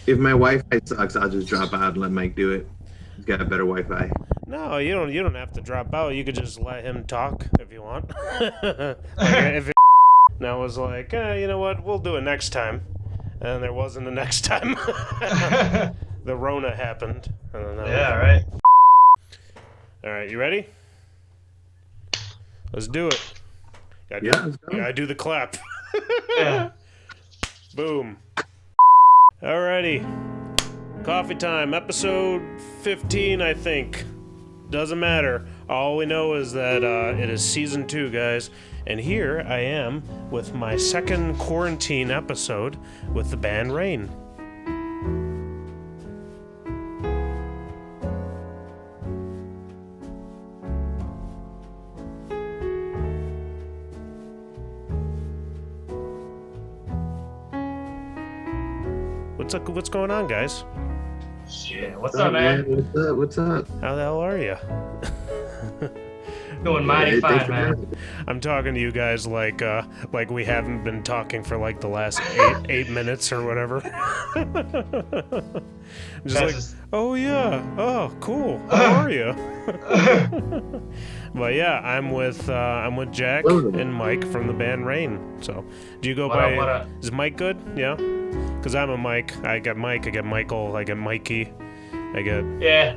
If my Wi-Fi sucks, I'll just drop out and let Mike do it. He's got a better Wi-Fi. No, you don't. You don't have to drop out. You could just let him talk if you want. Like if it now was like, you know what, we'll do it next time, and there wasn't a next time. The Rona happened. Yeah, right. All right, you ready? Let's do it. Let's go. Gotta do the clap. Yeah. Boom. Alrighty. Coffee Time, episode 15, I think. Doesn't matter. All we know is that it is season 2, guys. And here I am with my second quarantine episode with the band Rain. What's going on, guys? Shit. What's up, man? What's up? How the hell are you? Doing mighty fine, man. I'm talking to you guys like we haven't been talking for like the last eight minutes or whatever. Oh yeah, oh cool. How are you? But yeah, I'm with Jack and Mike from the band Rain. So, do you go by? Is Mike good? Yeah, because I'm a Mike. I got Mike. I got Michael. I got Mikey. Yeah,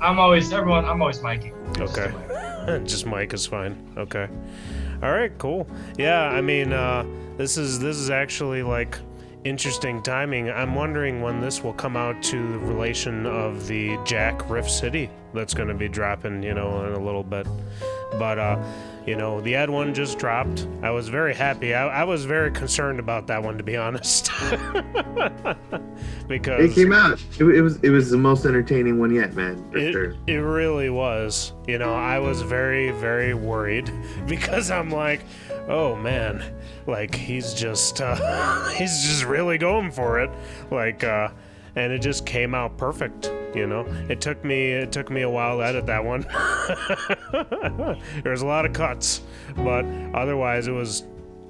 I'm always Mikey. Okay. Just Mike is fine. Okay. All right. Cool. Yeah. I mean, this is actually like interesting timing. I'm wondering when this will come out to the relation of the Jack Riff City that's going to be dropping, in a little bit. But the Ed one just dropped. I was very happy. I was very concerned about that one, to be honest. Because it came out. It was the most entertaining one yet, man. It really was. I was very, very worried because I'm like, oh man, like he's just really going for it, like, and it just came out perfect. It took me a while to edit that one. There's a lot of cuts, but otherwise it was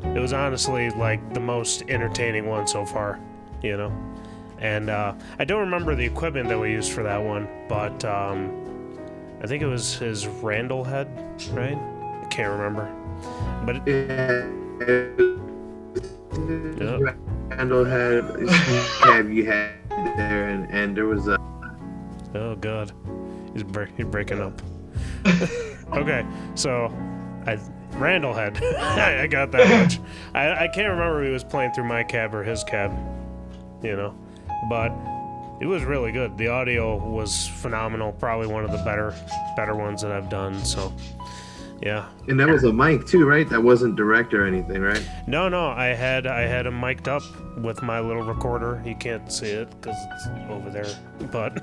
honestly like the most entertaining one so far. And I don't remember the equipment that we used for that one, but I think it was his Randall head, right? I can't remember. But Randall had you had there, and there was a. Oh god, he's breaking up. Okay, so Randall had. I got that much. I can't remember if he was playing through my cab or his cab, but it was really good. The audio was phenomenal. Probably one of the better ones that I've done. So, yeah. And that was a mic too, right? That wasn't direct or anything, right? No. I had him mic'd up with my little recorder. You can't see it because it's over there, but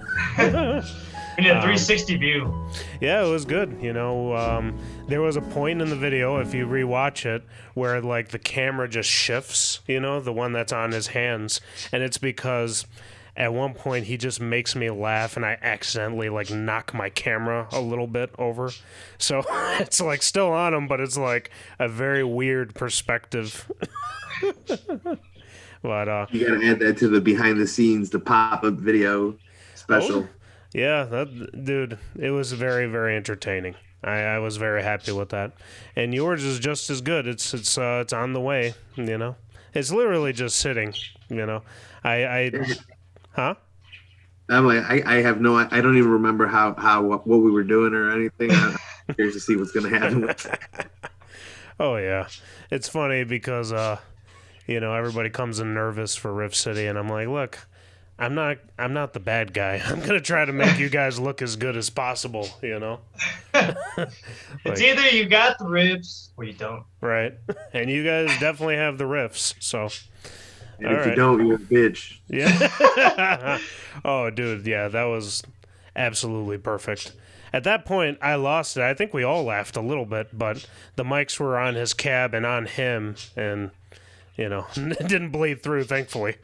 we need a 360 view. Yeah, it was good. There was a point in the video, if you rewatch it, where like the camera just shifts. The one that's on his hands, and it's because at one point he just makes me laugh, and I accidentally like knock my camera a little bit over. So it's like still on him, but it's like a very weird perspective. But you gotta add that to the behind the scenes, the pop-up video special. Oh, yeah, dude, it was very, very entertaining. I was very happy with that, and yours is just as good. It's on the way. It's literally just sitting. Huh? I'm like, I have no, I don't even remember what we were doing or anything. I'm curious to see what's gonna happen with that. Oh yeah, it's funny because everybody comes in nervous for Riff City, and I'm like, look, I'm not the bad guy. I'm gonna try to make you guys look as good as possible. It's either you got the riffs or you don't. Right, and you guys definitely have the riffs, so. And if you don't, you're a bitch. Yeah. Oh, dude, yeah, that was absolutely perfect. At that point, I lost it. I think we all laughed a little bit, but the mics were on his cab and on him, and, it didn't bleed through, thankfully.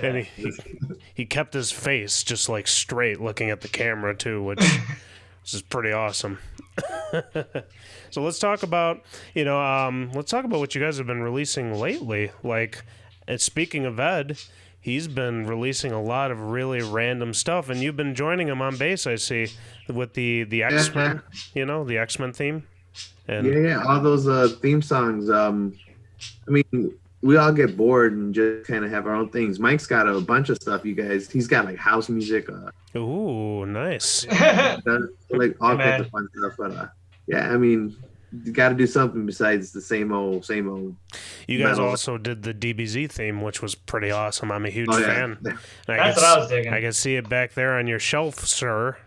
And he kept his face just, like, straight looking at the camera, too, which is pretty awesome. So let's talk about, what you guys have been releasing lately. Like, and speaking of Ed, he's been releasing a lot of really random stuff, and you've been joining him on bass, I see, with the X-Men, the X-Men theme. And yeah, all those theme songs. I mean, we all get bored and just kind of have our own things. Mike's got a bunch of stuff. He's got like house music. Ooh, nice. Like all kinds of fun stuff. But yeah, I mean, you got to do something besides the same old. You guys metal. also did the DBZ theme, which was pretty awesome. I'm a huge fan. That's what I was digging. I can see it back there on your shelf, sir.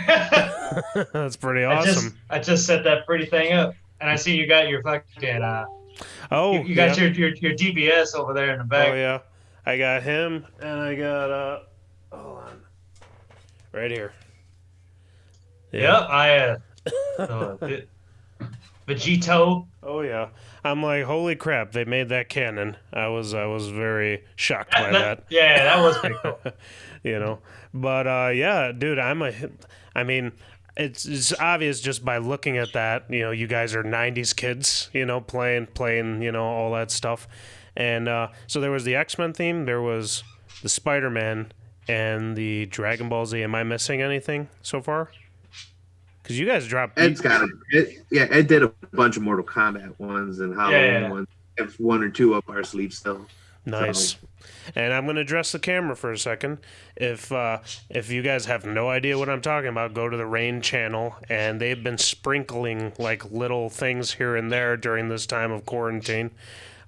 That's pretty awesome. I just set that pretty thing up, and I see you got your fucking. You got your DBS over there in the back. Oh yeah, I got him, and I got hold on, right here. Yeah. Vegito. Oh yeah, I'm like, holy crap! They made that canon. I was very shocked by that. Yeah, that was pretty cool. But yeah, dude, I mean, it's obvious just by looking at that. You guys are '90s kids. Playing all that stuff, and so there was the X-Men theme, there was the Spider-Man, and the Dragon Ball Z. Am I missing anything so far? Because you guys dropped. Ed did a bunch of Mortal Kombat ones and Halloween ones. Have one or two up our sleeve still. Nice. So. And I'm going to address the camera for a second. If you guys have no idea what I'm talking about, go to the Rain channel, and they've been sprinkling like little things here and there during this time of quarantine.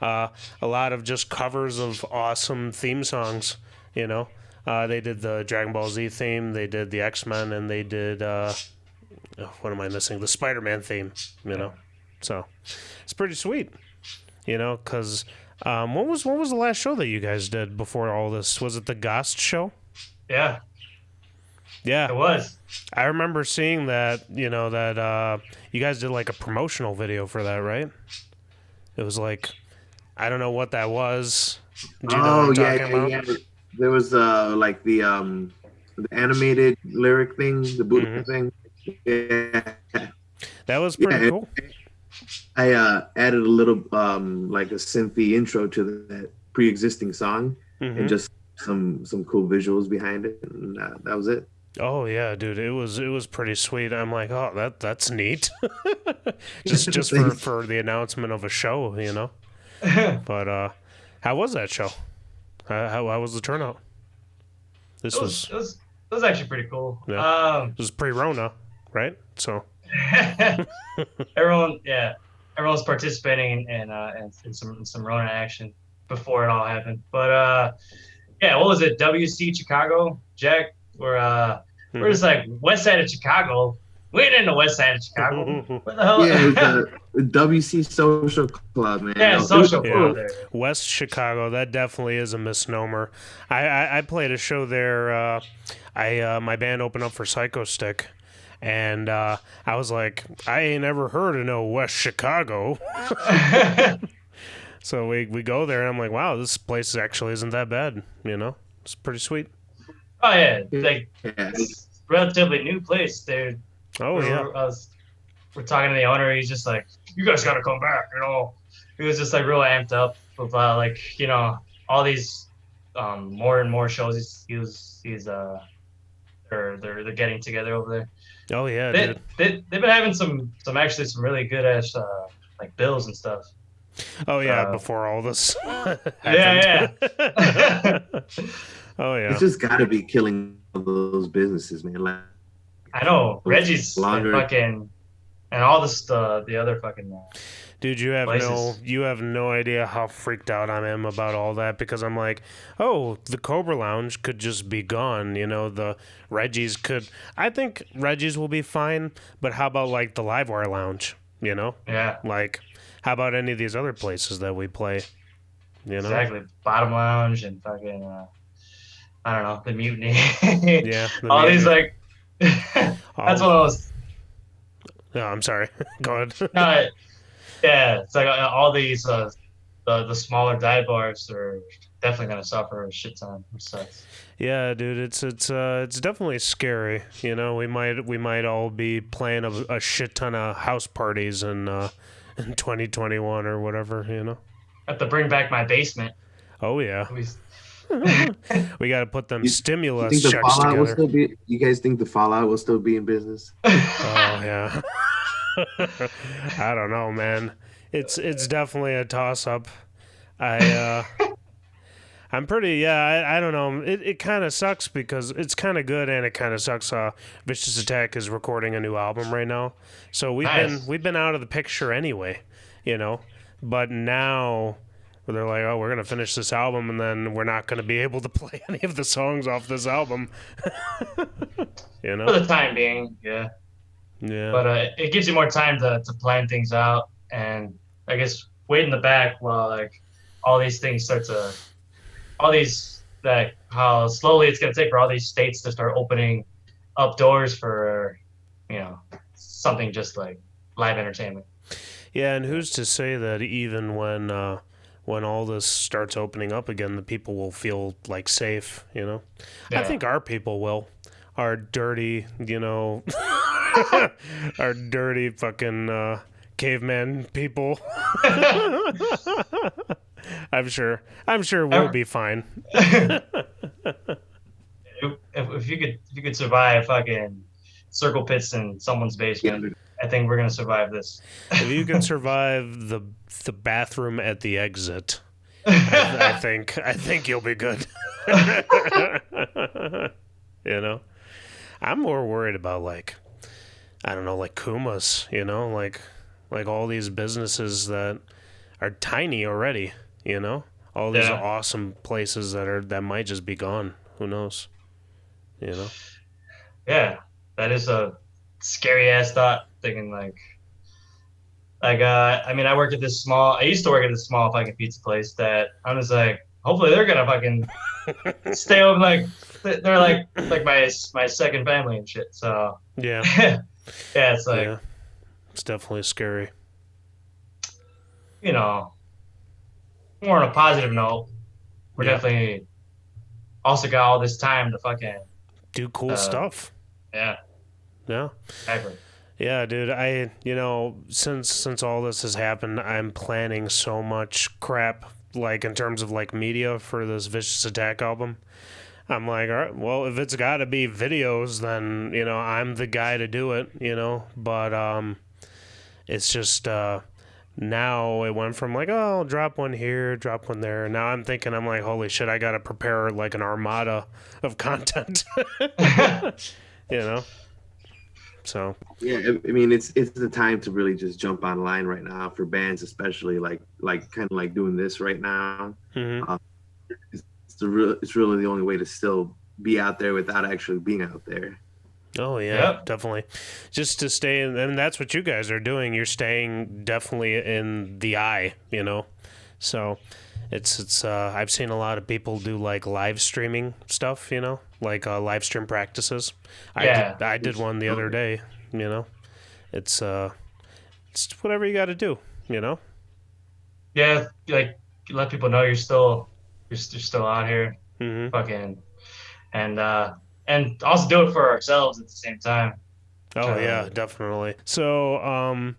A lot of just covers of awesome theme songs. They did the Dragon Ball Z theme, they did the X-Men, and they did. What am I missing? The Spider-Man theme, So it's pretty sweet, because what was the last show that you guys did before all this? Was it the Ghost show? Yeah. Yeah. It was. I remember seeing that, that you guys did like a promotional video for that, right? It was like, I don't know what that was. Do you know what I'm talking about? There was like the animated lyric thing, the Buddha thing. Yeah, that was pretty cool. I added a little like a synthy intro to that pre-existing song, and just some cool visuals behind it, and that was it. Oh yeah, dude, it was pretty sweet. I'm like, oh, that's neat. just for the announcement of a show, But how was that show? How was the turnout? It was actually pretty cool. Yeah. It was pre-Rona, right? So everyone's participating in some Rona action before it all happened. But what was it? WC Chicago, Jack? We're just like west side of Chicago. We ain't in the west side of Chicago. What the hell? Yeah, it was the WC Social Club, man. Yeah, Social Club there. West Chicago, that definitely is a misnomer. I played a show there. My band opened up for Psycho Stick, and I was like, I ain't ever heard of no West Chicago. So we go there, and I'm like, wow, this place actually isn't that bad. It's pretty sweet. Oh yeah, it's a relatively new place, dude. Oh yeah. We're talking to the owner. He's just like, you guys got to come back. He was just like real amped up with all these more and more shows. They're getting together over there. Oh yeah, dude. They've been having some really good ass like bills and stuff. Oh yeah, before all this. Yeah. Oh yeah. It's just got to be killing those businesses, man. Like, I know Reggie's longer. And all the other fucking. Dude, you have no idea how freaked out I am about all that, because I'm like, oh, the Cobra Lounge could just be gone. The Reggie's could. I think Reggie's will be fine, but how about like the Livewire Lounge? Yeah. Like, how about any of these other places that we play? Exactly. Bottom Lounge and fucking. I don't know, the Mutiny. Yeah. All these like. That's what I was. No, I'm sorry. Go ahead. Yeah, it's like all these the smaller dive bars are definitely gonna suffer a shit ton. Which sucks. Yeah, dude, it's definitely scary. We might all be playing a shit ton of house parties in 2021 or whatever. I have to bring back my basement. Oh yeah. We got to put them You stimulus think the checks Fallout will together. still be? You guys think the Fallout will still be in business? Oh yeah. I don't know, man. It's definitely a toss up. I I'm pretty, yeah, I don't know. It kind of sucks because it's kind of good and it kind of sucks. Vicious Attack is recording a new album right now. So Nice. we've been out of the picture anyway, you know. But now they're like, "Oh, we're going to finish this album and then we're not going to be able to play any of the songs off this album." You For know? the time being, yeah. Yeah. But it gives you more time to plan things out, and I guess wait in the back while like all these things start to, all these like how slowly it's gonna take for all these states to start opening up doors for, you know, something just like live entertainment. Yeah, and who's to say that even when all this starts opening up again, the people will feel like safe, you know? I Yeah. think our people will. Our dirty, you know, our dirty fucking caveman people. I'm sure we'll be fine. If you could survive fucking circle pits in someone's basement, Yeah. I think we're gonna survive this. If you can survive the bathroom at the exit, I think you'll be good. You know, I'm more worried about like, I don't know, like Kumas, you know, like all these businesses that are tiny already, you know, all these Yeah. awesome places that might just be gone. Who knows? You know. Yeah, that is a scary ass thought. Thinking I mean, I used to work at this small fucking pizza place that I'm just like, hopefully they're gonna fucking stay open. Like they're like my second family and shit. So Yeah. yeah, it's like, Yeah. It's definitely scary. you know, more on a positive note, we're Yeah. definitely also got all this time to fucking Do cool stuff. yeah, Yeah. exactly. Yeah, dude. You know, since all this has happened, I'm planning so much crap, like in terms of like media for this Vicious Attack album. I'm like, all right, well, if it's got to be videos, then you know I'm the guy to do it. You know, but it's just now it went from like, oh, I'll drop one here, drop one there. Now I'm thinking, I'm like, holy shit, I got to prepare like an armada of content. You know. So Yeah, I mean it's the time to really just jump online right now for bands, especially like kind of like doing this right now. mhm. It's really the only way to still be out there without actually being out there. Oh yeah, Yep. definitely. Just to stay in, and that's what you guys are doing. You're staying definitely in the eye, you know. So it's I've seen a lot of people do like live streaming stuff, you know, like live stream practices. Yeah. I did one the other day, you know. It's whatever you got to do, you know. Yeah, like let people know you're still out here, Mhm. fucking, and also do it for ourselves at the same time. Oh yeah, definitely. So,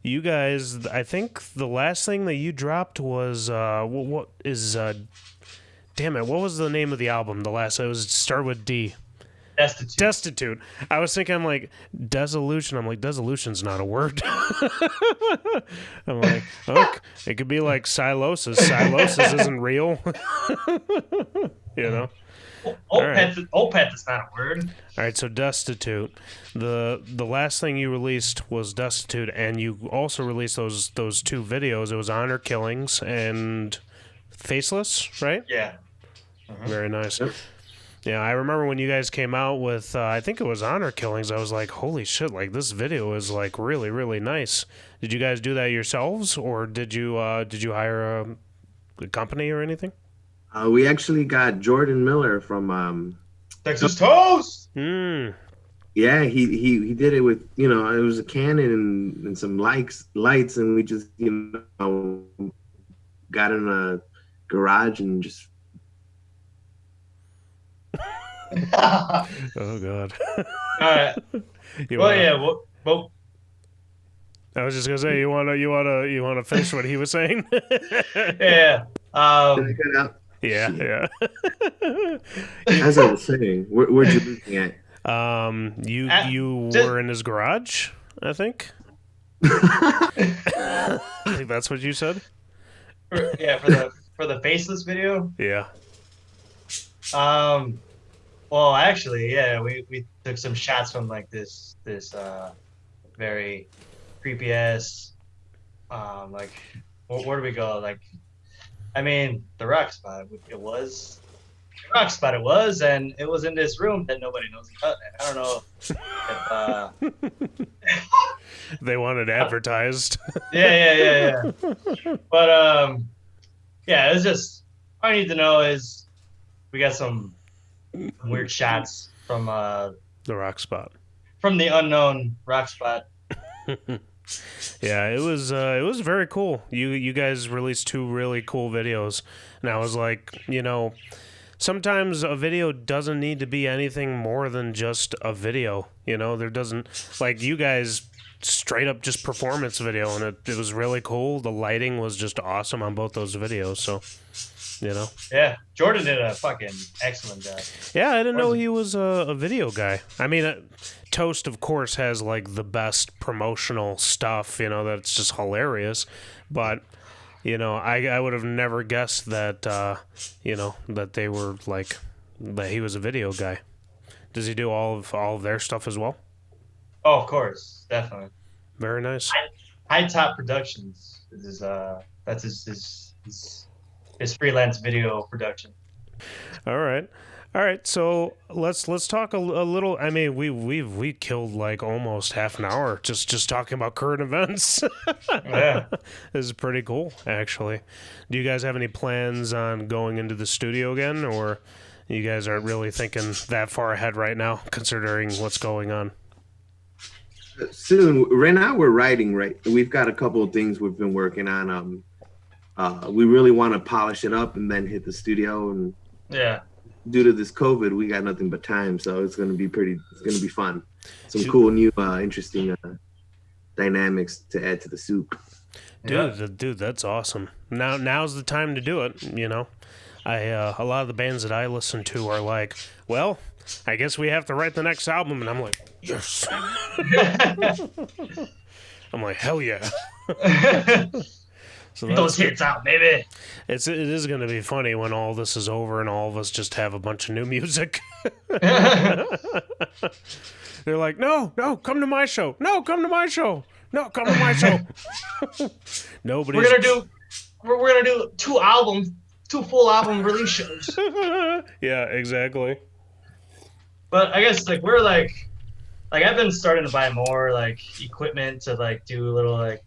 you guys, I think the last thing that you dropped was what is damn it, what was the name of the album? The last it was start with D. S.2. Destitute. I was thinking, I'm like, Dissolution. I'm like, Dissolution's not a word. I'm like, okay, it could be like Silosis. Silosis isn't real. You know? Opeth is not a word. All right, so Destitute. The last thing you released was Destitute, and you also released those two videos. It was Honor Killings and Faceless, right? Yeah. Very nice. Yep. Yeah, I remember when you guys came out with, I think it was Honor Killings, I was like, holy shit, like this video is like really, really nice. Did you guys do that yourselves, or did you hire a company or anything? We actually got Jordan Miller from Texas Toast. Hmm. yeah, he did it with, you know, it was a Canon and some lights, and we just, you know, got in a garage and just Oh god. All right. You Well, wanna- yeah. Well, I was just gonna say, you wanna finish what he was saying? yeah. cut out. Yeah. As I was saying, where'd you looking at? You Just- were in his garage, I think. I think that's what you said. for the faceless video. Yeah. Well, actually, yeah, we took some shots from like this very creepy ass like where do we go? Like, I mean, the rock spot. It was the rock spot. It was, and it was in this room that nobody knows about. I don't know if They wanted advertised. yeah. But yeah, it's just all I need to know is we got some weird shots from The rock spot. from the unknown rock spot. Yeah, it was very cool. You guys released 2 really cool videos, and I was like, sometimes a video doesn't need to be anything more than just a video. There doesn't, like, you guys straight up just performance video, and it was really cool. The lighting was just awesome on both those videos, so Yeah, Jordan did a fucking excellent job. Yeah, I didn't know he was a video guy. I mean, Toast, of course, has like the best promotional stuff, that's just hilarious. But, I would have never guessed that, that they were like, that he was a video guy. Does he do all of their stuff as well? Oh, of course, definitely. Very nice. High Top Productions is that's his freelance video production. All right. So let's talk a little. I mean, we killed like almost half an hour just talking about current events. Yeah, This is pretty cool, actually. Do you guys have any plans on going into the studio again, or you guys aren't really thinking that far ahead right now, considering what's going on? Soon. Right now, we're writing. Right, we've got a couple of things we've been working on. We really want to polish it up and then hit the studio. And yeah. due to this COVID, we got nothing but time, so it's gonna be fun. Some cool new, interesting dynamics to add to the soup. Dude, that's awesome. Now's the time to do it. A lot of the bands that I listen to are like, well, I guess we have to write the next album, and I'm like, yes. I'm like, hell yeah. So Get those hits out, baby. It is going to be funny when all this is over and all of us just have a bunch of new music. They're like, no, come to my show. No, come to my show. No, come to my show. Nobody's... We're gonna do 2 full album release shows. Yeah, exactly. But I guess like we're like I've been starting to buy more like equipment to like do a little like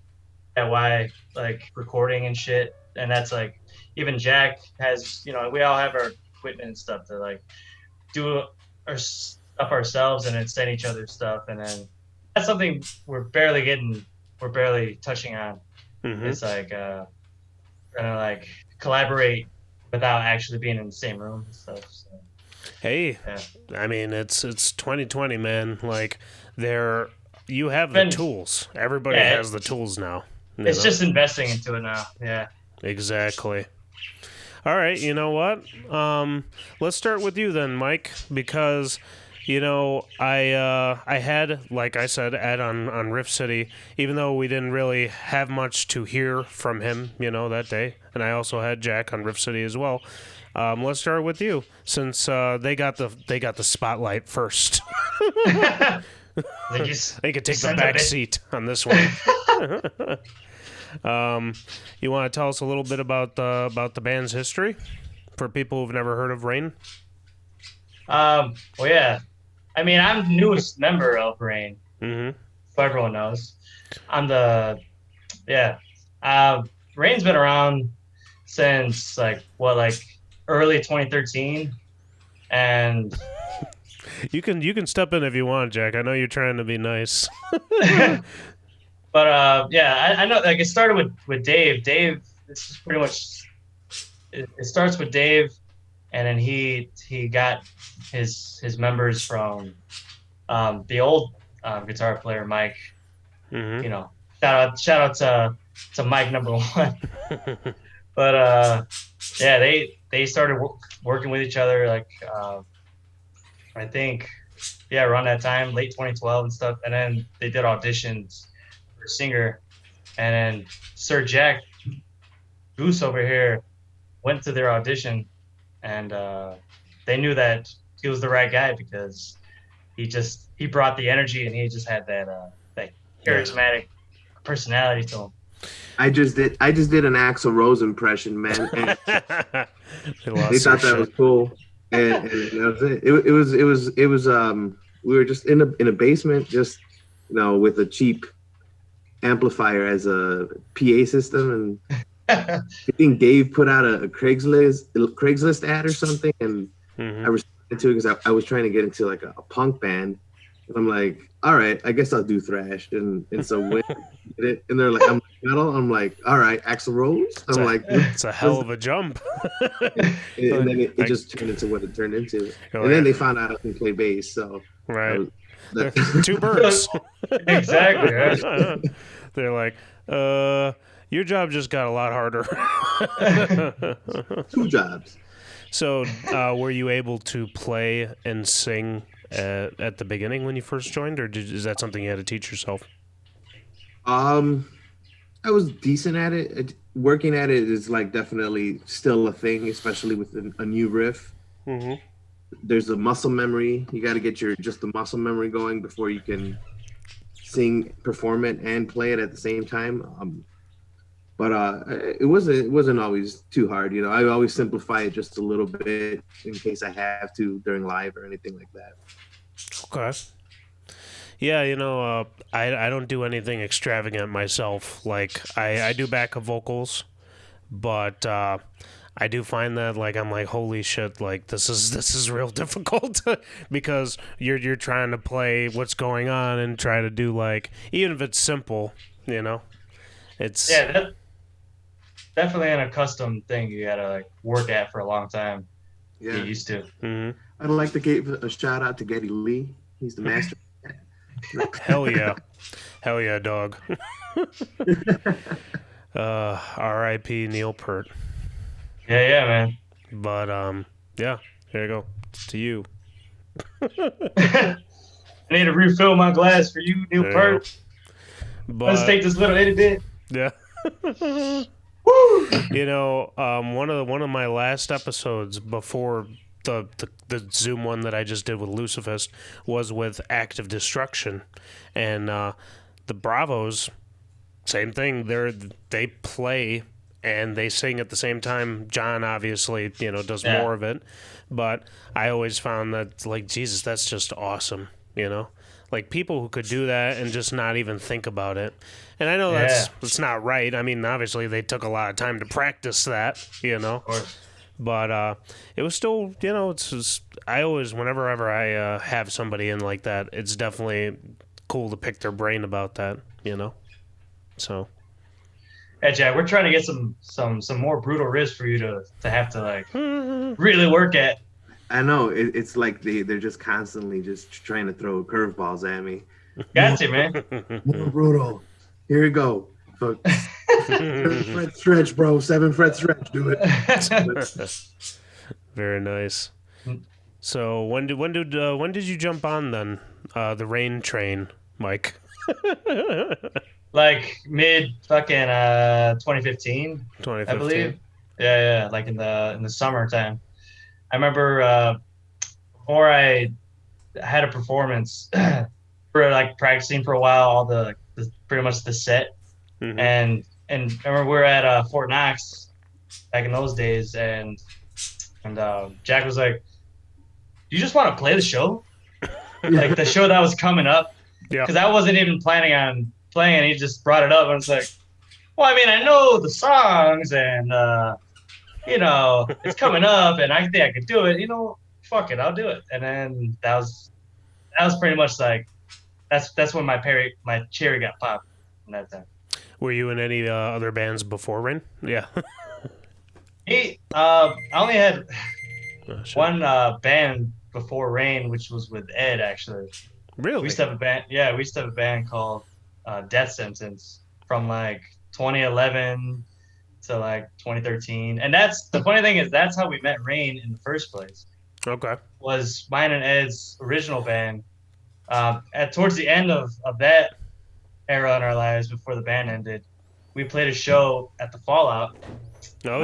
DIY like recording and shit, and that's like even Jack has, we all have our equipment and stuff to like do our stuff ourselves and then send each other stuff, and then that's something we're barely touching on. Mm-hmm. It's like gonna like collaborate without actually being in the same room and stuff. So. Hey, Yeah. I mean it's 2020, man. Like you have the tools. Everybody has the tools now. It's just investing into it now. Yeah. Exactly. All right, you know what? Let's start with you then, Mike, because I had, like I said, Ed on Riff City, even though we didn't really have much to hear from him, that day, and I also had Jack on Riff City as well. Let's start with you, since they got the spotlight first. They could take the back seat on this one. You want to tell us a little bit about the band's history for people who've never heard of Rain? Well, yeah. I mean, I'm the newest member of Rain. Mm-hmm. So everyone knows. Rain's been around since early 2013, and you can step in if you want, Jack. I know you're trying to be nice. But I know. Like, it started with Dave. Dave, this is pretty much. It starts with Dave, and then he got his members from the old guitar player Mike. Mm-hmm. Shout out to Mike number 1. But yeah, they started working with each other like I think around that time, late 2012 and stuff. And then they did auditions for a singer, and then Sir Jack Goose over here went to their audition, and they knew that he was the right guy because he brought the energy, and he just had that Yeah. charismatic personality to him. I just did an Axl Rose impression, man, and they thought that was cool, and that was it. It was we were just in a basement, just with a cheap amplifier as a PA system, and I think Dave put out a Craigslist ad or something, and I responded to it because I was trying to get into like a punk band, and I'm like, all right, I guess I'll do thrash, and so when I did it, and they're like, I'm metal, I'm like, all right, Axl Rose, I'm like, it's a hell of a jump. and then it just turned into what it turned into, and then they found out I can play bass, so right, two birds. Exactly. Right? They're like, your job just got a lot harder. Two jobs. So, were you able to play and sing at the beginning when you first joined, or is that something you had to teach yourself? I was decent at it. Working at it is like definitely still a thing, especially with a new riff. Mm-hmm. There's a muscle memory. You got to get the muscle memory going before you can sing, perform it, and play it at the same time. But it wasn't always too hard. I always simplify it just a little bit in case I have to during live or anything like that. Okay. Yeah, I don't do anything extravagant myself. Like I do backup vocals, but I do find that like I'm like, holy shit, like this is real difficult because you're trying to play what's going on and try to do like, even if it's simple, it's definitely an accustomed thing you gotta like work at for a long time. Yeah, get used to. Mm-hmm. I'd like to give a shout out to Geddy Lee. He's the master. Hell yeah, dog. R.I.P. Neil Peart. Yeah, man. But yeah, here you go. It's to you. I need to refill my glass for you, Neil Peart. Let's take this little itty bit. Yeah. Woo! One of my last episodes before the Zoom one that I just did with Lucifist was with Active Destruction, and the Bravos, same thing. They play and they sing at the same time. John obviously does more of it, but I always found that like, Jesus, that's just awesome. Like people who could do that and just not even think about it. And I know that's not right. I mean, obviously they took a lot of time to practice that, Of course. But it was still, it's just, I always, whenever ever I have somebody in like that, it's definitely cool to pick their brain about that, So. Hey, Jack, we're trying to get some more brutal riffs for you to have to like really work at. I know it's like they're just constantly just trying to throw curveballs at me. Got you, man. More brutal. Here we go. 7-fret stretch, bro. 7-fret stretch. Do it. Very nice. So when did you jump on then? The Rain Train, Mike. Like mid fucking 2015, I believe. Yeah, like in the summertime. I remember before I had a performance, we were like practicing for a while, all the pretty much the set, and I remember we were at Fort Knox back in those days, and Jack was like, "Do you just want to play the show?" Like the show that was coming up, because I wasn't even planning on playing, and he just brought it up, and I was like, "Well, I mean, I know the songs, and it's coming up, and I think I could do it. Fuck it, I'll do it." And then that was pretty much like that's when my cherry got popped in that time. Were you in any other bands before Rain? Yeah. I only had one band before Rain, which was with Ed, actually. Really? We used to have a band. Yeah, we used to have a band called Death Sentence from like 2011 to like 2013. And that's the funny thing is that's how we met Rain in the first place. Okay. Was mine and Ed's original band. At towards the end of that era in our lives before the band ended, we played a show at the Fallout. Oh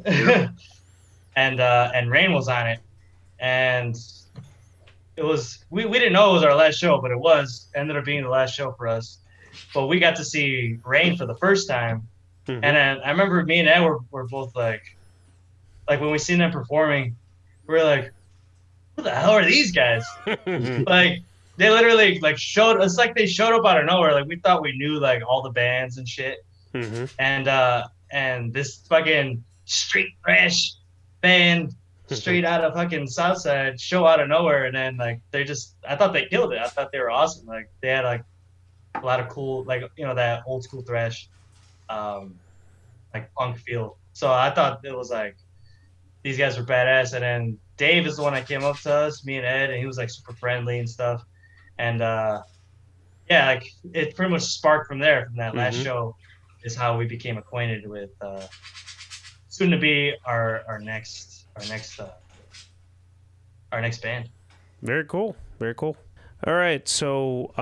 yeah. And Rain was on it, and it was we didn't know it was our last show, but it ended up being the last show for us. But we got to see Rain for the first time, and then I remember me and Ed were both like when we seen them performing, we were like, who the hell are these guys? Like they literally like showed us like they showed up out of nowhere. Like we thought we knew like all the bands and shit. And this fucking street thrash band straight out of fucking Southside show out of nowhere, and then like I thought they killed it. I thought they were awesome. Like they had like a lot of cool, like, you know, that old school thrash like punk feel. So I thought it was like these guys were badass. And then Dave is the one that came up to us, me and Ed, and he was like super friendly and stuff. And yeah, like it pretty much sparked from there. From that last show is how we became acquainted with soon to be our next band. Very cool. Very cool. All right, so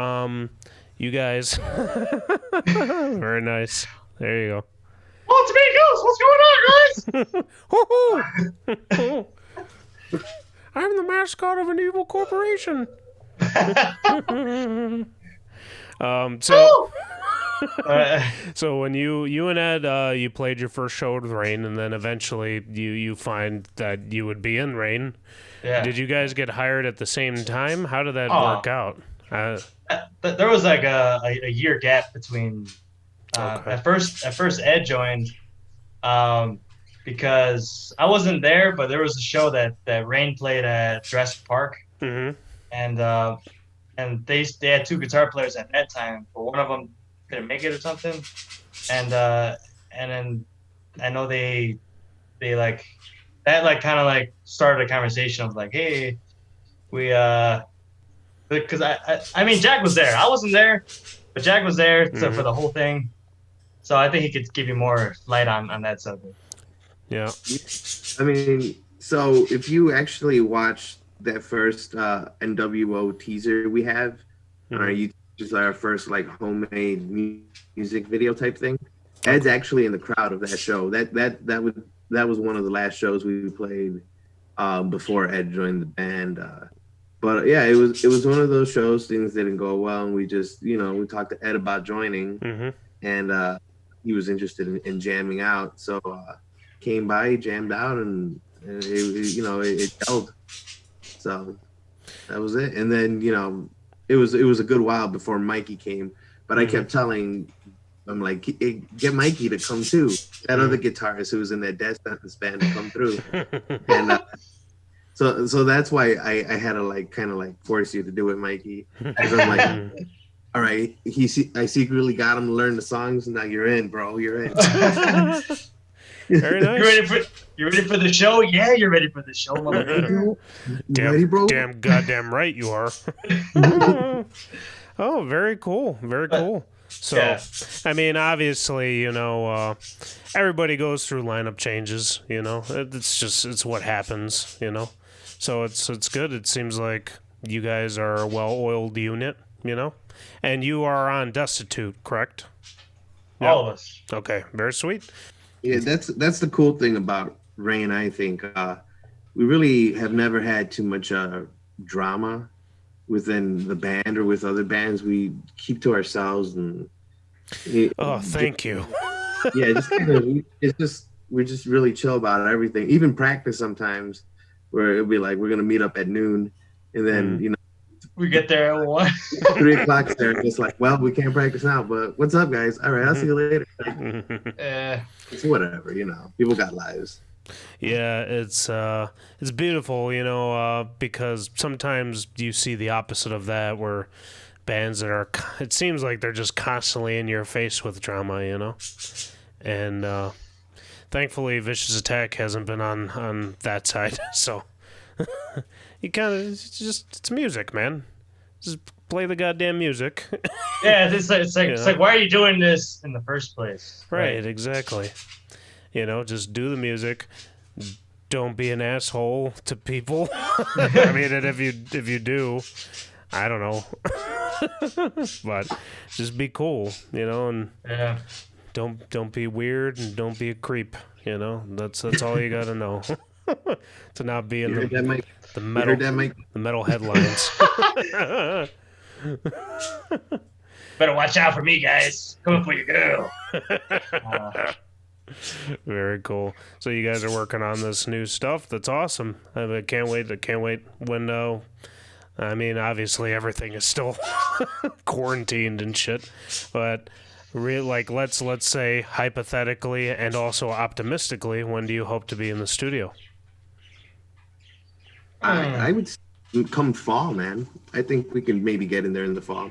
you guys very nice. There you go. Oh, it's me, Ghost. What's going on, guys? I'm the mascot of an evil corporation. So when you and Ed you played your first show with Rain, and then eventually you find that you would be in Rain. Yeah. Did you guys get hired at the same time? How did that work out? There was like a year gap between. Okay. At first Ed joined because I wasn't there, but there was a show that Rain played at Jurassic Park, and they had two guitar players at that time, but one of them couldn't make it or something, and then I know they like that like kind of like started a conversation of like, hey, we because I mean Jack was there, I wasn't there, but Jack was there for the whole thing. So I think he could give you more light on that subject. Yeah. I mean, so if you actually watch that first NWO teaser we have on our YouTube, just our first like homemade music video type thing, Ed's actually in the crowd of that show. That was one of the last shows we played before Ed joined the band. But yeah, it was one of those shows. Things didn't go well, and we just we talked to Ed about joining, and he was interested in jamming out. So came by, jammed out, and it held. So that was it. And then it was a good while before Mikey came. But I kept telling him like, hey, get Mikey to come too. That other guitarist who was in that Death Sentence band to come through. And so that's why I had to like kind of like force you to do it, Mikey. Because I'm like, all right, I secretly got him to learn the songs, and now you're in, bro. You're in. Very nice. You ready for the show? Yeah, you're ready for the show, motherfucker. Damn goddamn right you are. Oh, very cool. Very cool. So, yeah. I mean, obviously, everybody goes through lineup changes, it's what happens, So it's good. It seems like you guys are a well-oiled unit, and you are on Destitute, correct? Yep. All of us. Okay, very sweet. Yeah, that's the cool thing about Rain, I think. We really have never had too much drama within the band or with other bands. We keep to ourselves, and thank you. Yeah, we're just really chill about everything. Even practice sometimes, where it'll be like we're gonna meet up at noon, and then we get there at 1. 3 o'clock there, and it's like, well, we can't practice now, but what's up, guys? All right, I'll see you later. It's whatever, people got lives. Yeah, it's beautiful, because sometimes you see the opposite of that, where bands that it seems like they're just constantly in your face with drama, and thankfully Vicious Attack hasn't been on that side, so you kind of it's music, man. Just play the goddamn music. Yeah, it's like why are you doing this in the first place? Right, exactly. Just do the music. Don't be an asshole to people. I mean, and if you do, I don't know. But just be cool, and Yeah. don't be weird and don't be a creep. That's all you gotta know. To not be in the metal headlines. Better watch out for me, guys. Coming for your girl. Very cool. So you guys are working on this new stuff. That's awesome. I can't wait. When I mean, obviously everything is still quarantined and shit, but let's say hypothetically and also optimistically, when do you hope to be in the studio? I would come fall, man. I think we can maybe get in there in the fall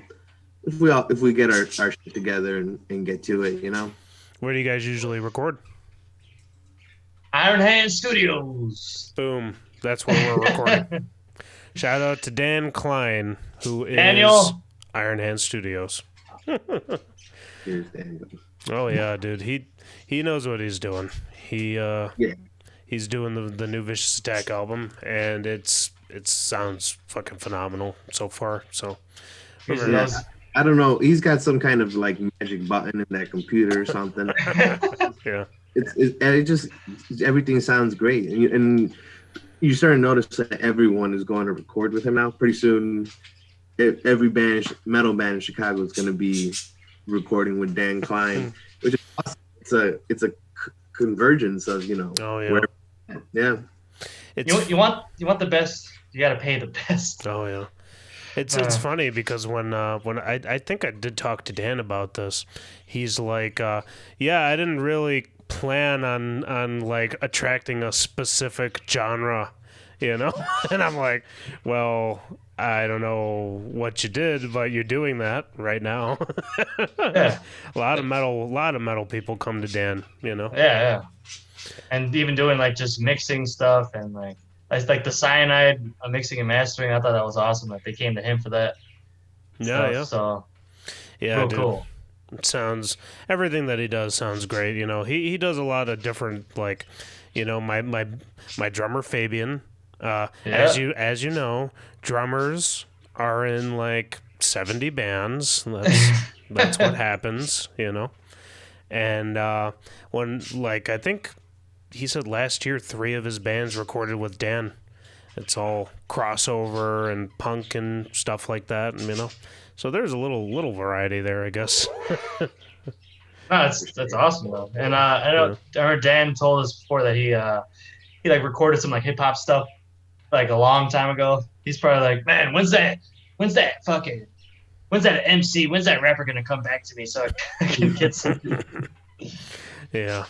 if we get our shit together and get to it. Where do you guys usually record? Iron Hand Studios. Boom. That's where we're recording. Shout out to Dan Klein, who is Daniel. Iron Hand Studios. Here's Daniel. Oh yeah, dude. He knows what he's doing. He's doing the new Vicious Attack album, and it sounds fucking phenomenal so far. So I don't know. He's got some kind of like magic button in that computer or something. Yeah. It just everything sounds great, and you start to notice that everyone is going to record with him now. Pretty soon, every metal band in Chicago is going to be recording with Dan Klein, which is awesome. It's a convergence of Oh yeah. You want the best. You got to pay the best. Oh yeah. It's funny because when I think I did talk to Dan about this, he's like, yeah, I didn't really plan on like attracting a specific genre, and I'm like, well, I don't know what you did, but you're doing that right now. Yeah. A lot of metal people come to Dan, Yeah. And even doing like just mixing stuff and like the Cyanide mixing and mastering, I thought that was awesome. Like they came to him for that. Yeah, stuff, yeah. So yeah, cool. It everything that he does sounds great. He does a lot of different, like, my drummer Fabian. As you know, drummers are in like 70 bands. That's what happens, And when I think he said last year 3 of his bands recorded with Dan. It's all crossover and punk and stuff like that, and so there's a little variety there, I guess. No, that's awesome though. And I heard Dan told us before that he like recorded some like hip hop stuff like a long time ago. He's probably like, man, when's that MC, when's that rapper gonna come back to me so I can get something? Yeah,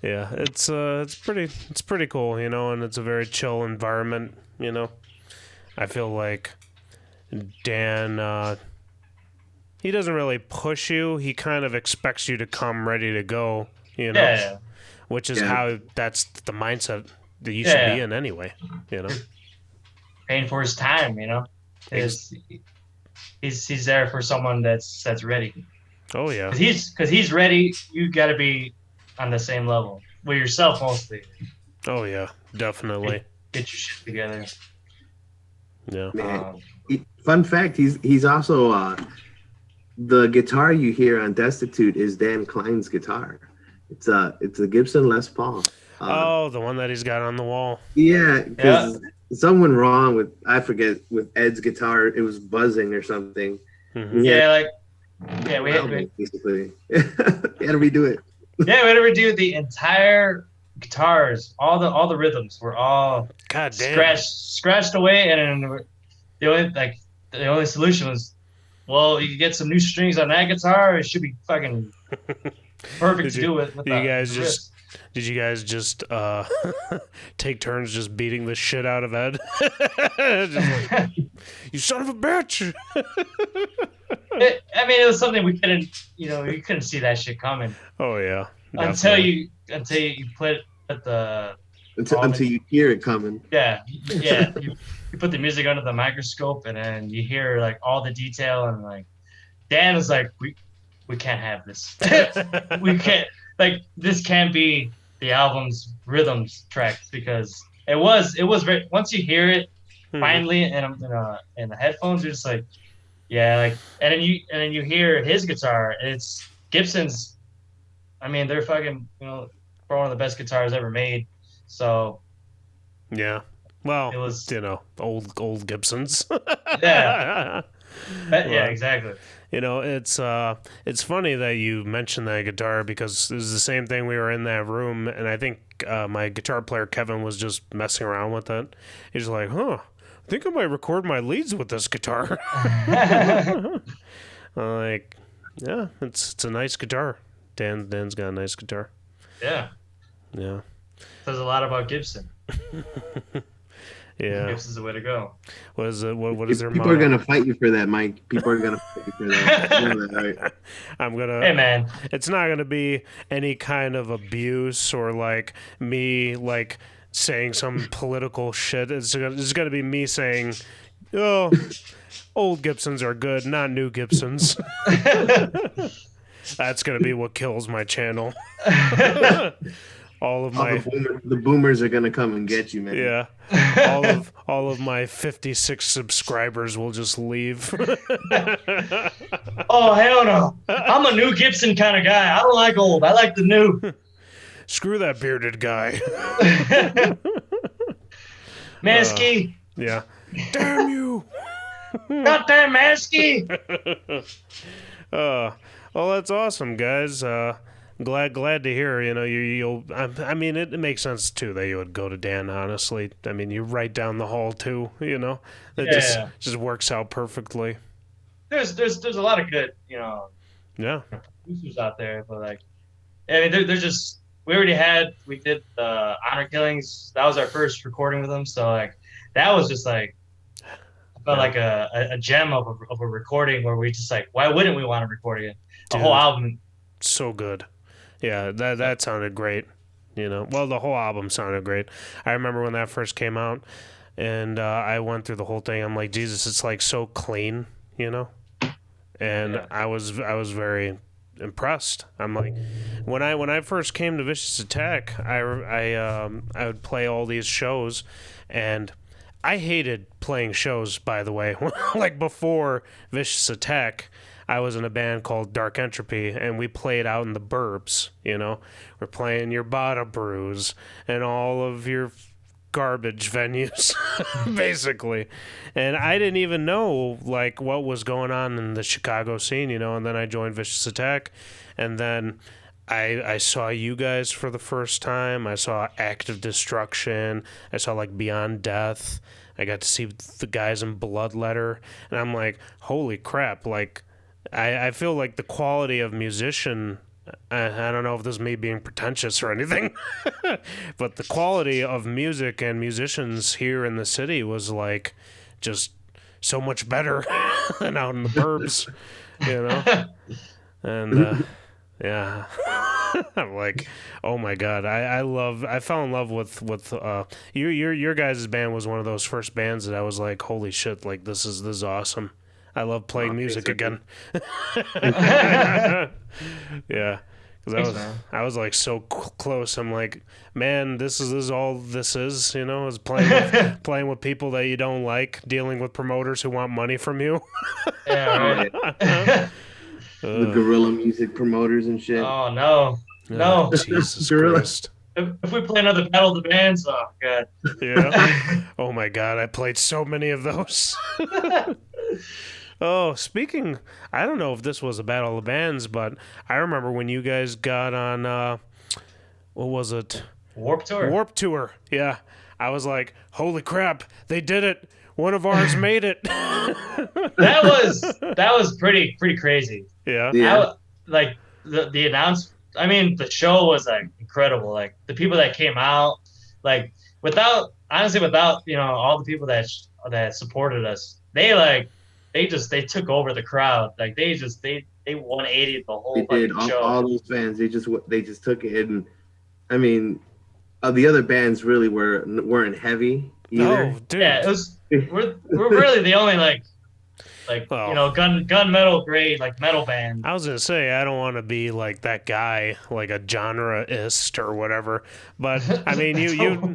it's pretty cool, and it's a very chill environment, I feel like Dan, he doesn't really push you. He kind of expects you to come ready to go, Yeah. Which is how that's the mindset that you should be in anyway, Paying for his time, He's there for someone that's ready. Oh yeah. Because he's ready. You got to be on the same level with yourself mostly. Oh yeah, definitely. Get your shit together. Yeah. Man, fun fact: he's also the guitar you hear on Destitute is Dan Klein's guitar. It's a Gibson Les Paul. The one that he's got on the wall. Yeah, because someone wrong with with Ed's guitar. It was buzzing or something. Mm-hmm. We had basically had to redo it. Yeah, we had to redo the entire guitars. All the rhythms were all scratched away, and the only solution was, well, you get some new strings on that guitar. It should be fucking perfect to do with Did you guys just take turns just beating the shit out of Ed? You son of a bitch! It was something we couldn't, you couldn't see that shit coming. Oh yeah. Until you put it at the until you hear it coming. Yeah. you put the music under the microscope, and then you hear like all the detail, and like Dan was like, we can't have this. We can't, like, this can't be the album's rhythms tracks, because it was very, once you hear it finally in the headphones, you're just like, yeah, like, and then you hear his guitar, and it's Gibson's. I mean, they're fucking, one of the best guitars ever made. So Yeah. Well, it was, old Gibsons. yeah, yeah, exactly. It's funny that you mentioned that guitar, because it was the same thing. We were in that room, and I think my guitar player Kevin was just messing around with it. He's like, "Huh, I think I might record my leads with this guitar." I'm like, yeah, it's a nice guitar. Dan's got a nice guitar. Yeah, Yeah. says a lot about Gibson. Yeah. Gibson's the way to go. What is it? What is their People motto? are gonna fight you for that, Mike. People are gonna fight you for that. You know that, right? I'm gonna. Hey, man. It's not gonna be any kind of abuse or like me like saying some political shit. It's gonna be me saying, "Oh, old Gibsons are good, not new Gibsons." That's gonna be what kills my channel. All of my the boomers are gonna come and get you, man. yeah, all of my 56 subscribers will just leave. Oh, hell no! I'm a new Gibson kind of guy. I don't like old. I like the new. Screw that bearded guy. Mansky. Yeah. Damn you. Goddamn Mansky. Well, that's awesome, guys. Glad to hear. You'll. I mean, it makes sense too that you would go to Dan. Honestly, I mean, you're right down the hall too. It just works out perfectly. There's a lot of good, Yeah. producers out there, but like, I mean, they're just. We did the Honor Killings. That was our first recording with them, so like, that was just like, I felt like a gem of a recording where we just like, why wouldn't we want to record again? A whole album. So good. Yeah, that sounded great. Well, the whole album sounded great. I remember when that first came out, and I went through the whole thing. I'm like, Jesus, it's like so clean, and Yeah. I was very impressed. I'm like, when I first came to Vicious Attack, I would play all these shows, and I hated playing shows. By the way, like before Vicious Attack, I was in a band called Dark Entropy, and we played out in the burbs, We're playing your Bada Brews and all of your garbage venues, basically. And I didn't even know, like, what was going on in the Chicago scene, And then I joined Vicious Attack, and then I saw you guys for the first time. I saw Active Destruction. I saw, like, Beyond Death. I got to see the guys in Bloodletter, and I'm like, holy crap, like, I feel like the quality of musician, I don't know if this is me being pretentious or anything, but the quality of music and musicians here in the city was like just so much better than out in the burbs, And yeah, I'm like, oh my god, I fell in love with your guys' band was one of those first bands that I was like, holy shit, like this is awesome. I love playing music again. Yeah, because I was like so close. I'm like, man, this is all this is. Is playing with people that you don't like, dealing with promoters who want money from you. Yeah, right. The guerrilla music promoters and shit. Oh no, Jesus Christ. If we play another Battle of the Bands, oh god. Yeah. Oh my god, I played so many of those. Oh, speaking, I don't know if this was a Battle of the Bands, but I remember when you guys got on, what was it? Warped Tour. Warped Tour, yeah. I was like, holy crap, they did it. One of ours made it. That was pretty crazy. Yeah. Like the announce. I mean, the show was like incredible. Like the people that came out, like without all the people that supported us, they took over the crowd. Like they 180 the whole show. All those fans, they just took it. And I mean, the other bands really weren't heavy either. Oh, dude. Yeah, it we're really the only like Well, gun metal grade like metal band. I was gonna say I don't want to be like that guy, like a genreist or whatever. But I mean,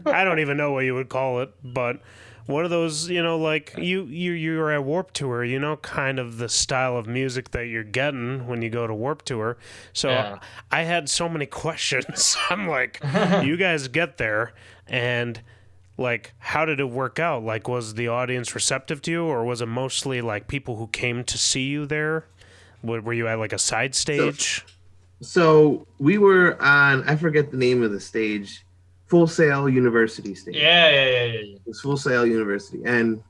I don't even know what you would call it. But one of those, like you're at Warp Tour, kind of the style of music that you're getting when you go to Warp Tour. So Yeah. I had so many questions. I'm like, you guys get there, and like, how did it work out? Like, was the audience receptive to you, or was it mostly like people who came to see you there? Were you at like a side stage? So we were on, I forget the name of the stage, Full Sail University stage. Yeah. It was Full Sail University. And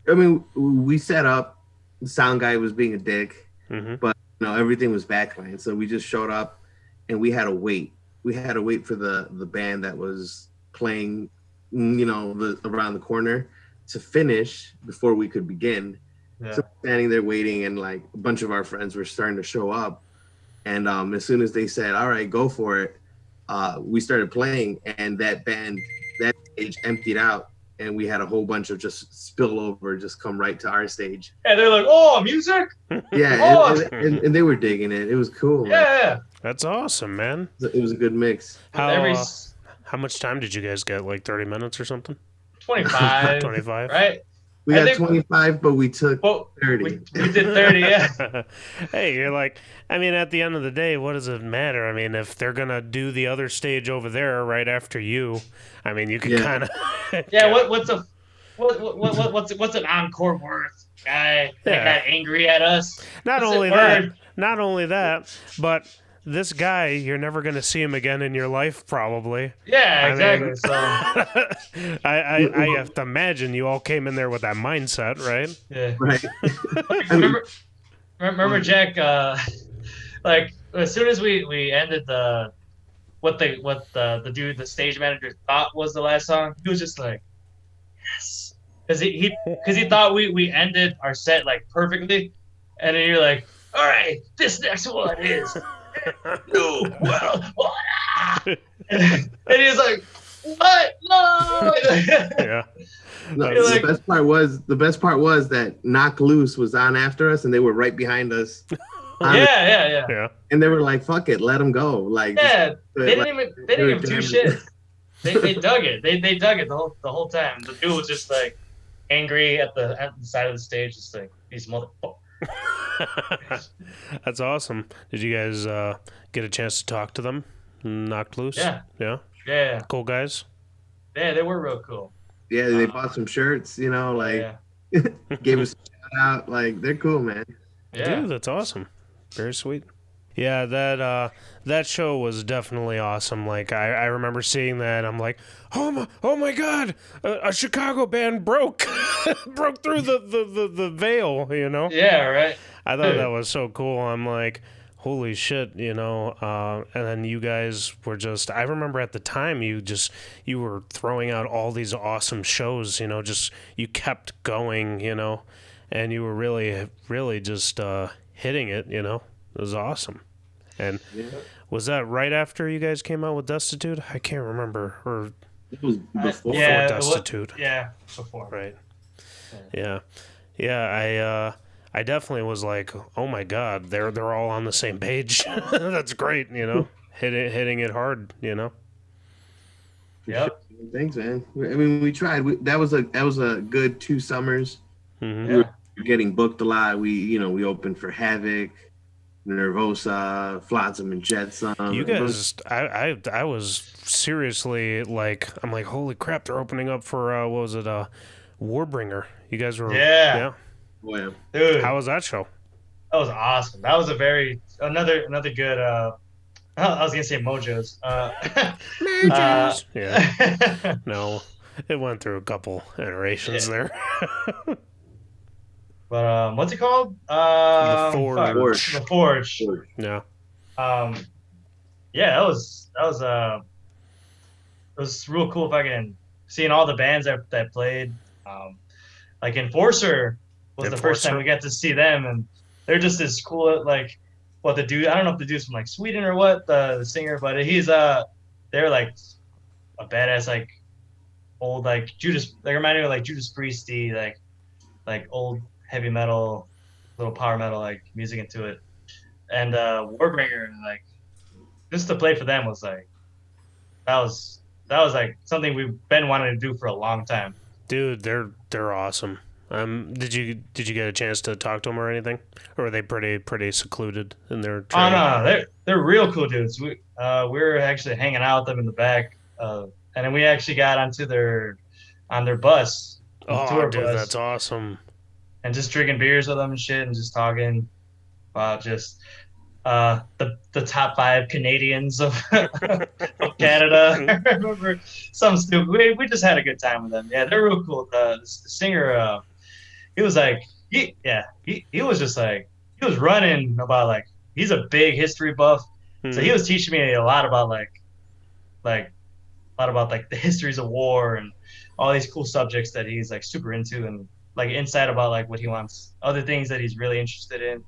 I mean, we set up, the sound guy was being a dick, but everything was backline. So we just showed up and we had to wait. We had to wait for the band that was playing, around the corner to finish before we could begin. Yeah. So standing there waiting, and like a bunch of our friends were starting to show up. And as soon as they said, all right, go for it, we started playing, and that stage emptied out, and we had a whole bunch of just spillover just come right to our stage. And they're like, oh, music? Yeah, Oh. and they were digging it. It was cool. Yeah. That's awesome, man. It was a good mix. How much time did you guys get? Like 30 minutes or something? 25. 25? Right? We got 25, but we took 30. We did 30, yeah. Hey, you're like, I mean, at the end of the day, what does it matter? I mean, if they're going to do the other stage over there right after you, I mean, you can kind of... Yeah, what's an encore worth, guy that got angry at us? Not only that, but this guy, you're never going to see him again in your life, probably. Yeah, exactly. I have to imagine you all came in there with that mindset, right? Yeah. Right. Remember, Jack? Like as soon as we ended what the stage manager thought was the last song, he was just like, yes, because he thought we ended our set like perfectly, and then you're like, all right, this next one is. No, well, and he's like, "What? No!" Yeah. No, the best part was that Knock Loose was on after us, and they were right behind us. Yeah. And they were like, "Fuck it, let them go." Like, yeah, they didn't even do shit. They dug it. They dug it the whole time. The dude was just like angry at the side of the stage, just like these motherfuckers. That's awesome. Did you guys get a chance to talk to them? Knocked loose? Yeah. Cool guys? Yeah, they were real cool. Yeah, they bought some shirts, gave us a shout out. Like, they're cool, man. Yeah. Dude, that's awesome. Very sweet. Yeah, that show was definitely awesome. Like I remember seeing that. I'm like, oh my God, a Chicago band broke through the veil. Yeah, right. I thought that was so cool. I'm like, holy shit, And then you guys were just. I remember at the time you were throwing out all these awesome shows. Just you kept going. And you were really just hitting it. It was awesome. And was that right after you guys came out with Destitute? I can't remember. Or it was before Destitute. Before. Right. Yeah. I definitely was like, oh my God, they're all on the same page. That's great, hitting it hard, Yep. Thanks, man. I mean, we tried. That was a good 2 summers. Mm-hmm. We were getting booked a lot. We opened for Havoc, Nervosa, Flotsam and Jetsam. You guys, I was seriously like, I'm like, holy crap, they're opening up for what was it, Warbringer. You guys were yeah. Oh, yeah. Dude, how was that show? That was awesome. That was another good. I was gonna say Mojos. Mojos. Yeah. No, it went through a couple iterations there. But what's it called? The Forge. The Forge. Yeah. Yeah, it was real cool fucking seeing all the bands that played. Like Enforcer was the first time we got to see them, and they're just as cool. Like, what the dude? I don't know if the dude's from like Sweden or what, the singer, but they're like a badass, like old like Judas. They remind me of like Judas Priesty, like old heavy metal, little power metal like music into it. And Warbringer, like just to play for them was like that was that was like something we've been wanting to do for a long time. Dude, they're awesome. Did you get a chance to talk to them or anything, or were they pretty secluded in their Oh training? no, they're real cool dudes. We were actually hanging out with them in the back, and then we actually got onto their bus, the Oh, tour dude, that's bus, awesome. and just drinking beers with them and shit, and just talking about just the top five Canadians of, of Canada. I remember some stupid. We just had a good time with them. Yeah, they're real cool. The singer, he was like, he was just like he was running about like he's a big history buff, so he Hmm. was teaching me a lot about like a lot about like the histories of war and all these cool subjects that he's like super into and like insight about like what he wants, other things that he's really interested in,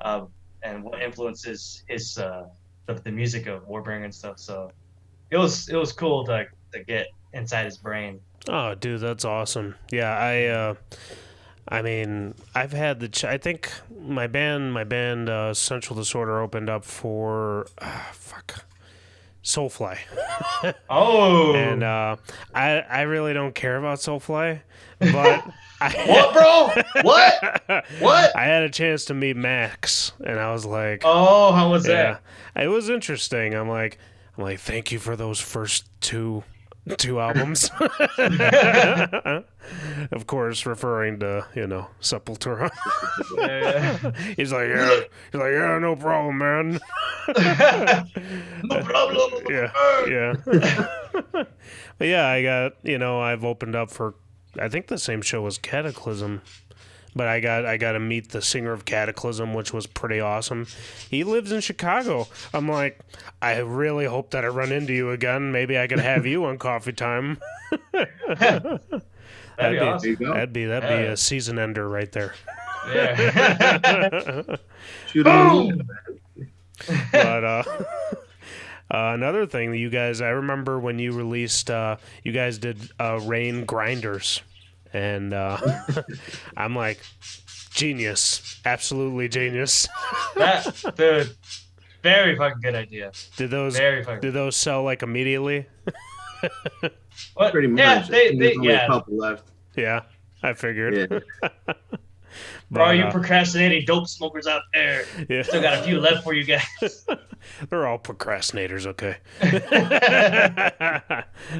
uh, and what influences his the music of Warbringer and stuff. So it was cool to get inside his brain. Oh, dude, that's awesome. Yeah, I mean, I've had I think my band, Central Disorder opened up for, fuck, Soulfly. And Oh, I really don't care about Soulfly, but what, bro? What? What? I had a chance to meet Max, and I was like, Oh, how was yeah, that? it was interesting. I'm like, thank you for those first two albums. Of course, referring to Sepultura. Uh, He's like, yeah, no problem, man. no problem. Yeah, yeah. But yeah, I've opened up for, I think the same show as Cataclysm, but I got to meet the singer of Cataclysm, which was pretty awesome. He lives in Chicago. I'm like, I really hope that I run into you again. Maybe I could have you on Coffee Time. That'd be There awesome. you go. That'd be Yeah. a season ender right there. Yeah. Shoot on Boom. But another thing that I remember when you released, you guys did Rain Grinders, and I'm like, genius, absolutely genius. That dude, very fucking good idea. Did those Very fucking. did those sell like immediately? What? pretty much. Yeah, I think there's only a couple left. Yeah, I figured. Yeah. For all But, you procrastinating dope smokers out there, yeah. still got a few left for you guys. They're all procrastinators, okay.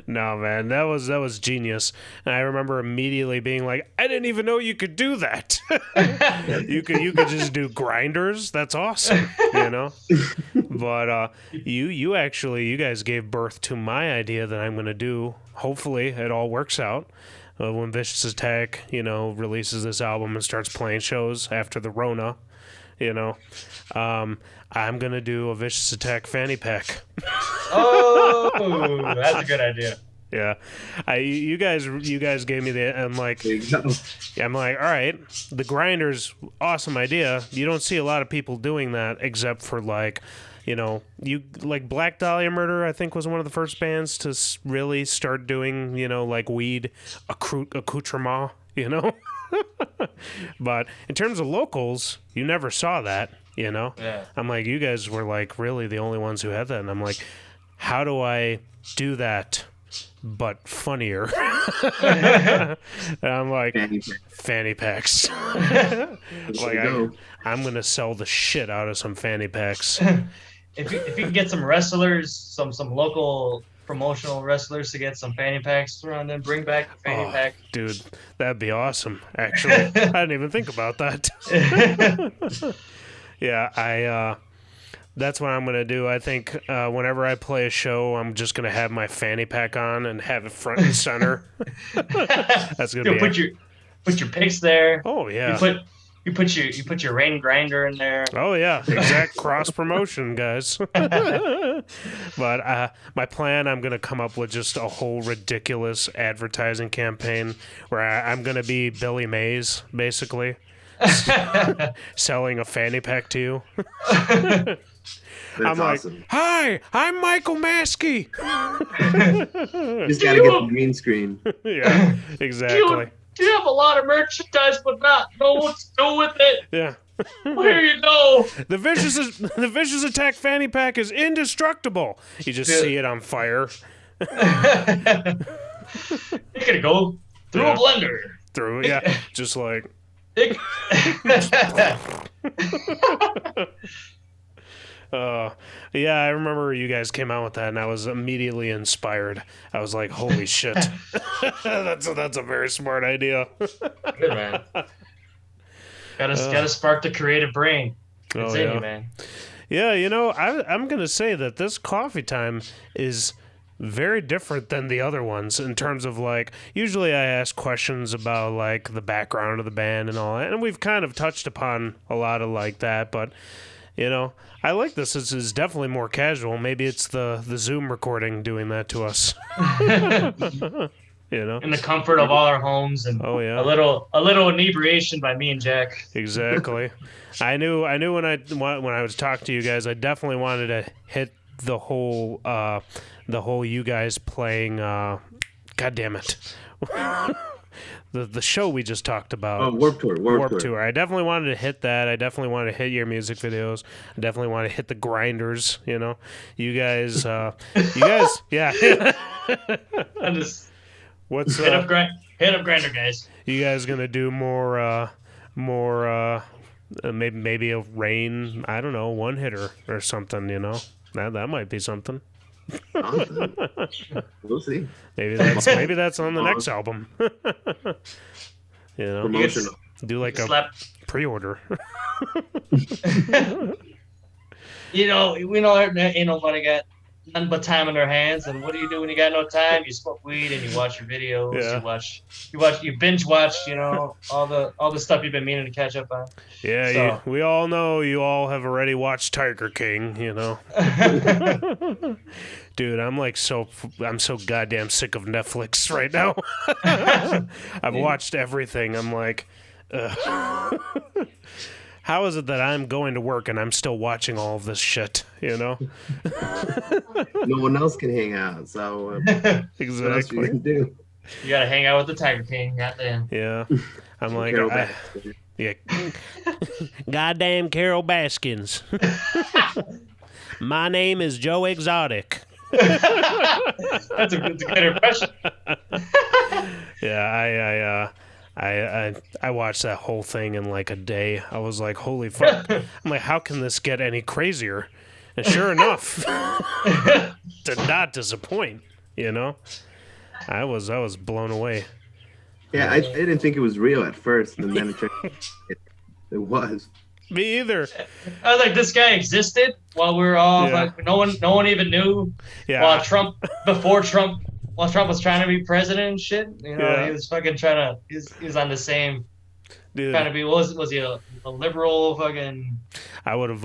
No, man, that was genius. And I remember immediately being like, I didn't even know you could do that. You could just do grinders. That's awesome, But you guys gave birth to my idea that I'm gonna do. Hopefully, it all works out. When Vicious Attack, releases this album and starts playing shows after the Rona, I'm gonna do a Vicious Attack fanny pack. Oh, that's a good idea. Yeah, you guys gave me the. There you go. I'm like, all right, the Grinders, awesome idea. You don't see a lot of people doing that except for you like Black Dahlia Murder. I think was one of the first bands to really start doing like weed accoutrement. But in terms of locals, you never saw that. Yeah. I'm like, you guys were like really the only ones who had that, and I'm like, how do I do that? But funnier. And I'm like, fanny packs. There Like, you go. I'm gonna sell the shit out of some fanny packs. If you can get some wrestlers, some local promotional wrestlers to get some fanny packs around them, bring back the fanny Oh, pack. dude, that'd be awesome. Actually, I didn't even think about that. Yeah, that's what I'm gonna do. I think whenever I play a show, I'm just gonna have my fanny pack on and have it front and center. That's gonna You'll be. put your picks there. Oh yeah. You put your rain grinder in there. Oh yeah, exact cross promotion, guys. But my plan, I'm gonna come up with just a whole ridiculous advertising campaign where I'm gonna be Billy Mays, basically. selling a fanny pack to you. That's I'm awesome. like, hi, I'm Michael Maskey. Just gotta get the green screen. Yeah, exactly. Do you have a lot of merchandise, but not know what to do with it? Yeah. Well, here you go. The vicious attack fanny pack is indestructible. You just see it on fire. You're gonna go through a blender. Through it, yeah. Just like. Yeah, I remember you guys came out with that, and I was immediately inspired. I was like, "Holy shit, that's a very smart idea." Good man. Gotta spark the creative brain. It's in you, man. Yeah, you know, I'm gonna say that this Coffee Tyme is very different than the other ones in terms of like. Usually, I ask questions about like the background of the band and all that, and we've kind of touched upon a lot of like that, but. You know, I like this. This is definitely more casual. Maybe it's the Zoom recording doing that to us. You know, in the comfort of all our homes, and a little inebriation by me and Jack. Exactly. I knew when I was talking to you guys, I definitely wanted to hit the whole you guys playing. God damn it. The show we just talked about. Oh, Warped Tour. I definitely wanted to hit that. I definitely wanted to hit your music videos. I definitely want to hit the grinders, you know. You guys, yeah. What's hit up grinder, guys. You guys gonna do more maybe a rain, I don't know, one hitter or something, you know. That might be something. We'll see. Maybe that's on the next album. You know, promotional. Do like a pre-order. You know, we know ain't nobody got nothing but time in their hands. And what do you do when you got no time? You smoke weed and you watch your videos. Yeah. You binge watch. You know, all the stuff you've been meaning to catch up on. Yeah, we all know you all have already watched Tiger King. You know. Dude, I'm so goddamn sick of Netflix right now. I've watched everything. I'm like, how is it that I'm going to work and I'm still watching all of this shit, you know? No one else can hang out, so exactly. What else you can do? You gotta hang out with the Tiger King, goddamn. Yeah, I'm like, yeah, goddamn Carol Baskins. My name is Joe Exotic. That's a good impression. Yeah, I watched that whole thing in like a day. I was like, holy fuck. I'm like, how can this get any crazier? And sure enough, did not disappoint, you know? I was blown away. Yeah, I didn't think it was real at first, and then it was. Me either. I was like, this guy existed while we were all like, no one even knew. Yeah. While Trump was trying to be president and shit, you know, he was fucking trying to. He was on the same. Dude. Trying to be. Was he a liberal fucking? I would have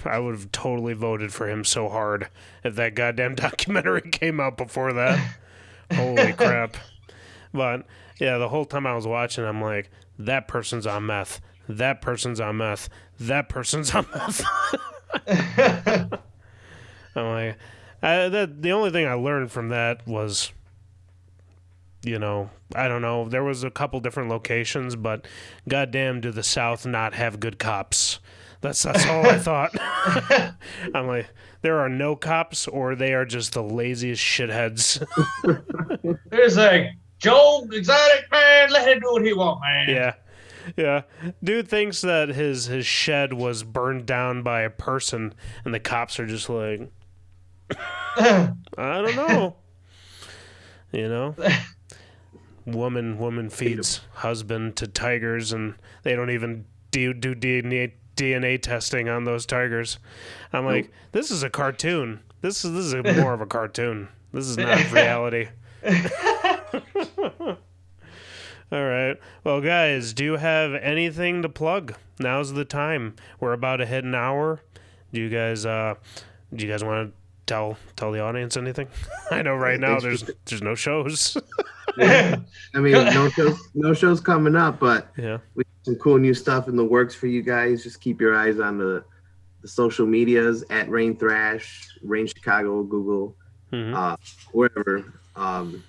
I would have totally voted for him so hard if that goddamn documentary came out before that. Holy crap! But yeah, the whole time I was watching, I'm like, that person's on meth. That person's on meth. That person's on meth. I'm like, the only thing I learned from that was, you know, I don't know. There was a couple different locations, but goddamn, do the South not have good cops? That's all I thought. I'm like, there are no cops, or they are just the laziest shitheads. There's like, Joe Exotic, man, let him do what he want, man. Yeah. Yeah, dude thinks that his shed was burned down by a person, and the cops are just like, I don't know. You know, woman feeds husband to tigers, and they don't even do DNA testing on those tigers. I'm like, this is a cartoon. This is more of a cartoon. This is not reality. All right. Well, guys, do you have anything to plug? Now's the time. We're about to hit an hour. Do you guys want to tell the audience anything? I know right now there's no shows. Yeah. I mean, no shows coming up, but yeah, we have some cool new stuff in the works for you guys. Just keep your eyes on the social medias at Rain Thrash, Rain Chicago, Google, wherever. And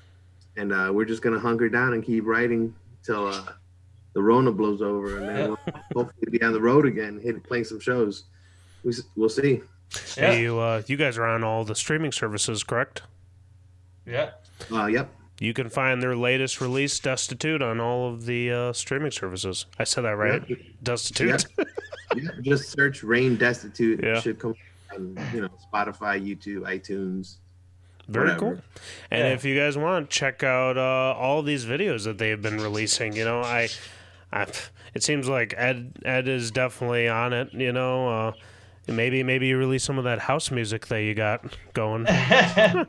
we're just gonna hunker down and keep writing till the Rona blows over, and then we'll hopefully be on the road again, playing some shows. We'll see. Yeah. You guys are on all the streaming services, correct? Yeah. Yep. You can find their latest release, Destitute, on all of the streaming services. I said that right? Yep. Destitute? Yep. Yep. Just search Rain Destitute. Yeah. It should come on, Spotify, YouTube, iTunes. Very whatever. cool. And if you guys want, check out all these videos that they've been releasing. It seems like Ed is definitely on it, Maybe you release some of that house music that you got going. I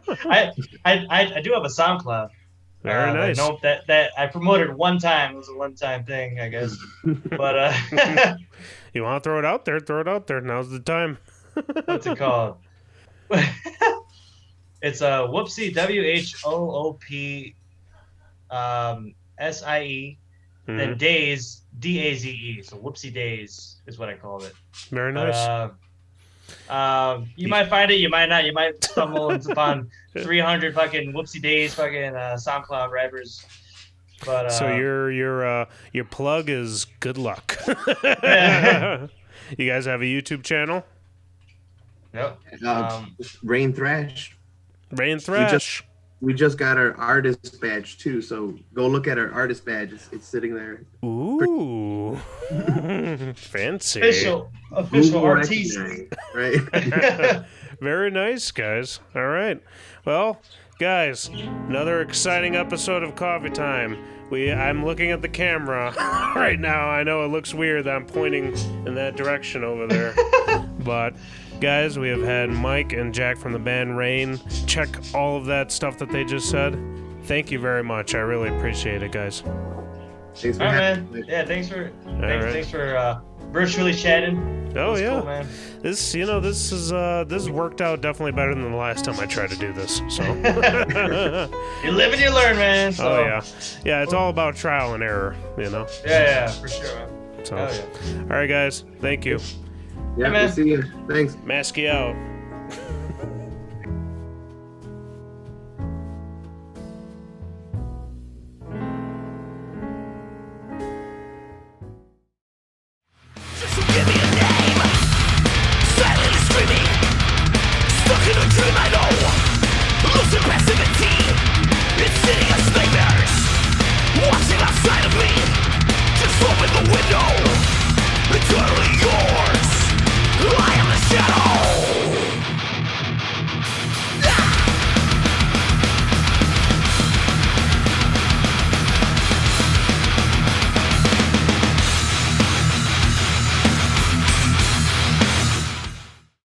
do have a SoundCloud. Very nice. Nope, that I promoted one time. It was a one-time thing, I guess. But you want to throw it out there? Throw it out there. Now's the time. What's it called? It's a Whoopsie, WHOOP SIE, then Daze, DAZE. So Whoopsie Daze is what I called it. Very nice. You might find it, you might not. You might stumble upon 300 fucking Whoopsie Days fucking SoundCloud rappers. But so your plug is good luck. You guys have a YouTube channel? Yep. Rain Thrash. Rain Thrash. We just got our artist badge too, so go look at our artist badge. It's sitting there. Ooh, fancy. Official artiste. Right. Very nice, guys. All right. Well, guys, another exciting episode of Coffee Time. I'm looking at the camera right now. I know it looks weird that I'm pointing in that direction over there, but. Guys, we have had Mike and Jack from the band Rain. Check all of that stuff that they just said. Thank you very much. I really appreciate it, guys. Thanks for having me. Yeah, thanks for virtually chatting. Oh, yeah. Cool, man. This worked out definitely better than the last time I tried to do this. So you live and you learn, man. So. Oh yeah. Yeah, it's all about trial and error, Yeah, for sure, man. So yeah. All right, guys. Thank you. Yeah, we'll see you. Thanks. Masky out.